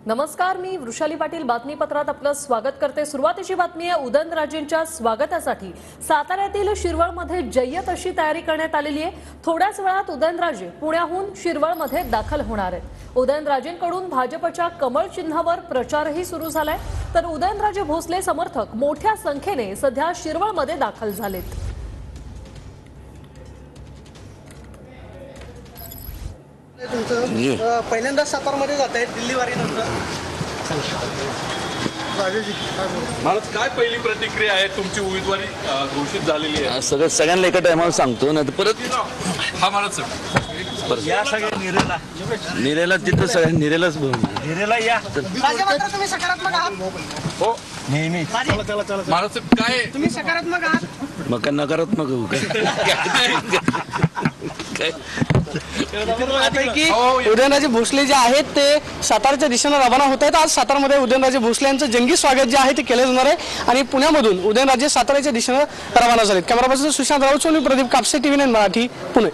नमस्कार, मी वृषाली पाटील बातमीपत्रात आपलं स्वागत करते। सुरुवातीची बातमी आहे उदयनराजेंच्या स्वागतासाठी साताऱ्यातील शिरवळमध्ये जय्यत अशी तयारी करण्यात आलेली आहे। थोड्याच वेळात उदयनराजे पुण्याहून शिरवळमध्ये दाखल होणार आहेत। उदयनराजेंकडून भाजपच्या कमळ चिन्हावर प्रचारही सुरू झालाय, तर उदयनराजे भोसले समर्थक मोठ्या संख्येने सध्या शिरवळमध्ये दाखल झालेत। पहिल्यांदा सातारमध्ये जात आहेत दिल्ली वारीनंतर। महाराज, काय पहिली प्रतिक्रिया आहे? तुमची उमेदवारी घोषित झालेली आहे। सगळ्यांना एका टायमाला सांगतो ना, परत हा महाराज सर या सगळ्या निरेला तिथं सगळ्या निरेलाच निरेला या तुम्ही सकारात्मक आहात। हो नेहमी महाराज साहेब, काय तुम्ही सकारात्मक आहात। मग काय नकारात्मक होऊ काय? उदयनराजे भोसले जे आहेत ते सातारच्या दिशेने रवाना होत आहेत। आज सातारमध्ये उदयनराजे भोसले यांचं जंगी स्वागत जे आहे ते केलं जाणार आहे आणि पुण्यामधून उदयनराजे साताराच्या दिशेने रवाना झालेत। Camera person Sushant Raut, Pradeep Kapse, TV9 Marathi, Pune.